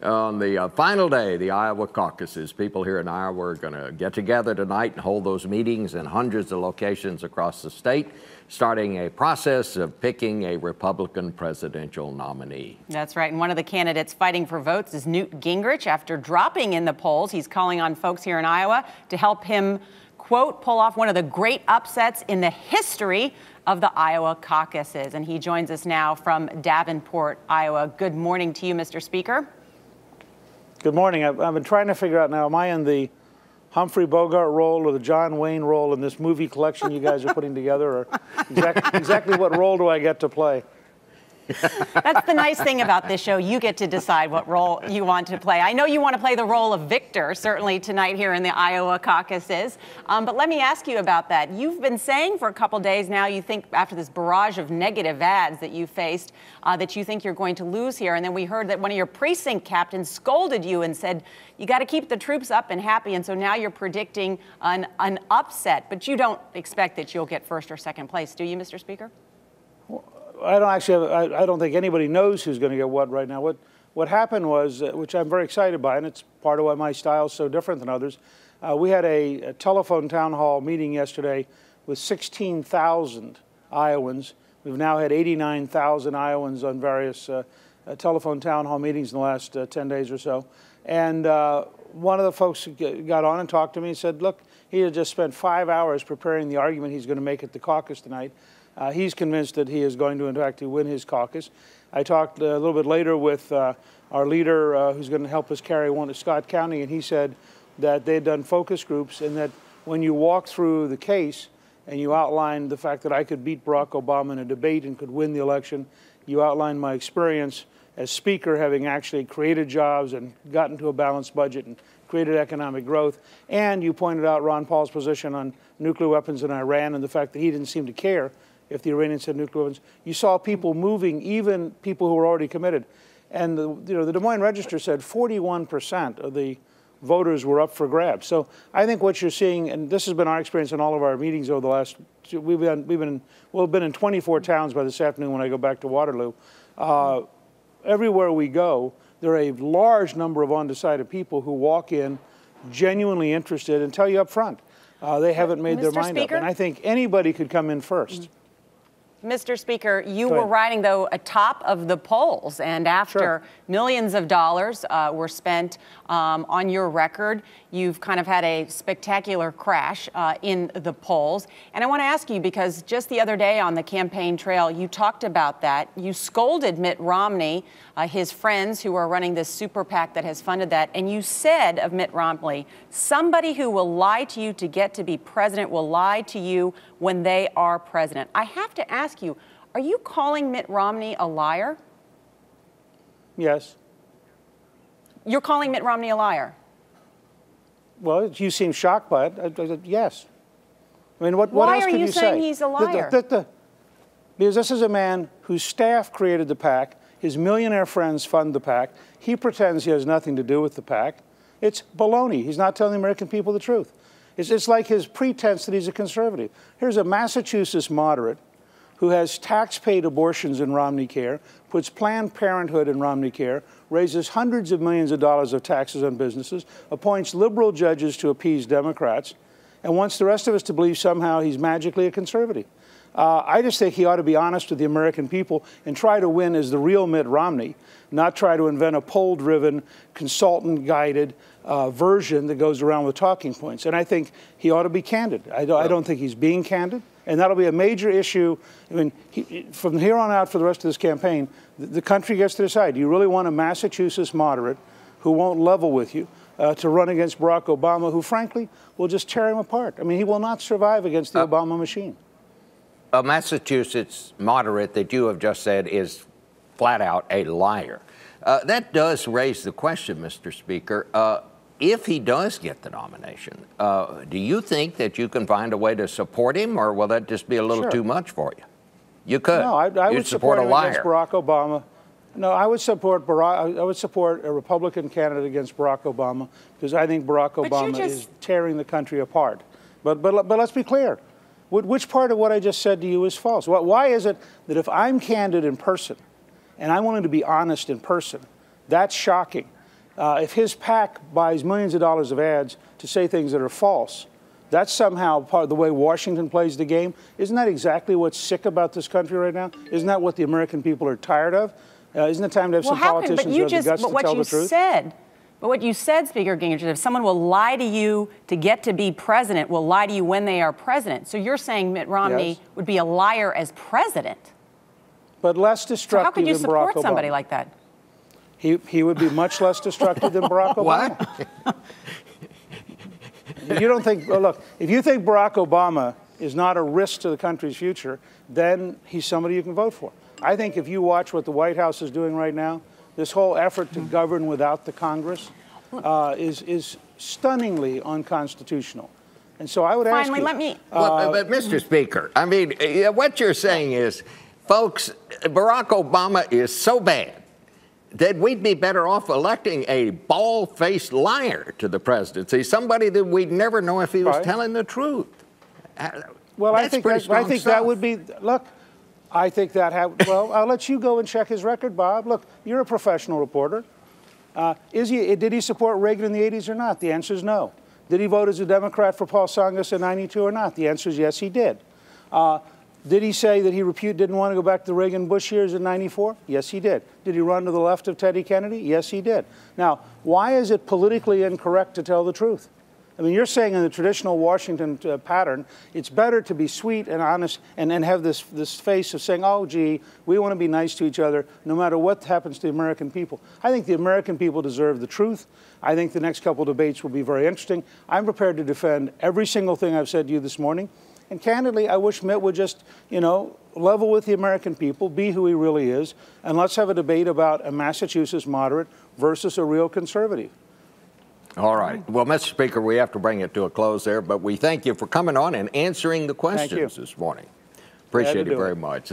On the final day, the Iowa caucuses, people here in Iowa are going to get together tonight and hold those meetings in hundreds of locations across the state, starting a process of picking a Republican presidential nominee. That's right. And one of the candidates fighting for votes is Newt Gingrich. After dropping in the polls, he's calling on folks here in Iowa to help him, quote, pull off one of the great upsets in the history of the Iowa caucuses. And he joins us now from Davenport, Iowa. Good morning to you, Mr. Speaker. Good morning. I've been trying to figure out now, am I in the Humphrey Bogart role or the John Wayne role in this movie collection you guys are putting together? Or exactly what role do I get to play? That's the nice thing about this show. You get to decide what role you want to play. I know you want to play the role of victor, certainly tonight here in the Iowa caucuses. But let me ask you about that. You've been saying for a couple days now, you think after this barrage of negative ads that you faced, that you think you're going to lose here. And then we heard that one of your precinct captains scolded you and said, you got to keep the troops up and happy. And so now you're predicting an upset. But you don't expect that you'll get first or second place, do you, Mr. Speaker? I don't think anybody knows who's going to get what right now. What happened was, which I'm very excited by, and it's part of why my style is so different than others, we had a telephone town hall meeting yesterday with 16,000 Iowans. We've now had 89,000 Iowans on various telephone town hall meetings in the last 10 days or so. And one of the folks got on and talked to me and said, look, he had just spent 5 hours preparing the argument he's going to make at the caucus tonight. He's convinced that he is going to, in fact, win his caucus. I talked a little bit later with our leader who's going to help us carry one to Scott County, and he said that they'd done focus groups and that when you walk through the case and you outlined the fact that I could beat Barack Obama in a debate and could win the election, you outlined my experience as Speaker, having actually created jobs and gotten to a balanced budget and created economic growth, and you pointed out Ron Paul's position on nuclear weapons in Iran and the fact that he didn't seem to care if the Iranians had nuclear weapons. You saw people moving, even people who were already committed. And the Des Moines Register said 41% of the voters were up for grabs. So I think what you're seeing, and this has been our experience in all of our meetings over the last, we've been in 24 towns by this afternoon when I go back to Waterloo. Everywhere we go, there are a large number of undecided people who walk in genuinely interested and tell you up front they haven't made their mind up. And I think anybody could come in first. Mr. Speaker, you were riding, though, atop of the polls, and after millions of dollars were spent on your record, you've kind of had a spectacular crash in the polls. And I want to ask you, because just the other day on the campaign trail, you talked about that. You scolded Mitt Romney, his friends who are running this super PAC that has funded that, and you said of Mitt Romney, somebody who will lie to you to get to be president will lie to you when they are president. I have to ask you, are you calling Mitt Romney a liar? Yes. You're calling Mitt Romney a liar? Well, you seem shocked by it. Yes. I mean, what Why else are could you you say? saying he's a liar? Because this is a man whose staff created the PAC. His millionaire friends fund the PAC. He pretends he has nothing to do with the PAC. It's baloney. He's not telling the American people the truth. It's like his pretense that he's a conservative. Here's a Massachusetts moderate who has tax-paid abortions in Romney Care, puts Planned Parenthood in Romney Care, raises hundreds of millions of dollars of taxes on businesses, appoints liberal judges to appease Democrats, and wants the rest of us to believe somehow he's magically a conservative. I just think he ought to be honest with the American people and try to win as the real Mitt Romney, not try to invent a poll-driven, consultant-guided version that goes around with talking points. And I think he ought to be candid. I don't think he's being candid. And that'll be a major issue. I mean, from here on out for the rest of this campaign, the country gets to decide. Do you really want a Massachusetts moderate who won't level with you to run against Barack Obama, who, frankly, will just tear him apart? I mean, he will not survive against the Obama machine. A Massachusetts moderate that you have just said is flat out a liar. That does raise the question, Mr. Speaker. If he does get the nomination, do you think that you can find a way to support him, or will that just be a little too much for you? You could. No, I would support him against Barack Obama. No, I would support a Republican candidate against Barack Obama because I think Barack Obama is tearing the country apart. But let's be clear. Which part of what I just said to you is false? Why is it that if I'm candid in person and I'm willing to be honest in person, that's shocking? if his PAC buys millions of dollars of ads to say things that are false, that's somehow part of the way Washington plays the game. Isn't that exactly what's sick about this country right now? Isn't that what the American people are tired of? Isn't it time to have some politicians who have the guts to tell the truth? But what you said, Speaker Gingrich, if someone will lie to you to get to be president, will lie to you when they are president. So you're saying Mitt Romney would be a liar as president. But less destructive so how could you than Barack Obama. support somebody like that? He would be much less destructive than Barack Obama. What? You don't think, well, look, if you think Barack Obama is not a risk to the country's future, then he's somebody you can vote for. I think if you watch what the White House is doing right now, this whole effort to govern without the Congress is stunningly unconstitutional. And so I would ask you... let me... but Mr. Speaker, I mean, what you're saying is, folks, Barack Obama is so bad that we'd be better off electing a bald-faced liar to the presidency, somebody that we'd never know if he was telling the truth. Well, I think that would be... Look, I think that... well, I'll let you go and check his record, Bob. Look, you're a professional reporter. Did he support Reagan in the 80s or not? The answer is no. Did he vote as a Democrat for Paul Tsongas in '92 or not? The answer is yes, he did. Did he say that he didn't want to go back to the Reagan-Bush years in '94? Yes, he did. Did he run to the left of Teddy Kennedy? Yes, he did. Now, why is it politically incorrect to tell the truth? I mean, you're saying in the traditional Washington pattern, it's better to be sweet and honest and have this face of saying, oh, gee, we want to be nice to each other no matter what happens to the American people. I think the American people deserve the truth. I think the next couple of debates will be very interesting. I'm prepared to defend every single thing I've said to you this morning. And candidly, I wish Mitt would just, level with the American people, be who he really is, and let's have a debate about a Massachusetts moderate versus a real conservative. All right. Well, Mr. Speaker, we have to bring it to a close there, but we thank you for coming on and answering the questions this morning. Appreciate it very much.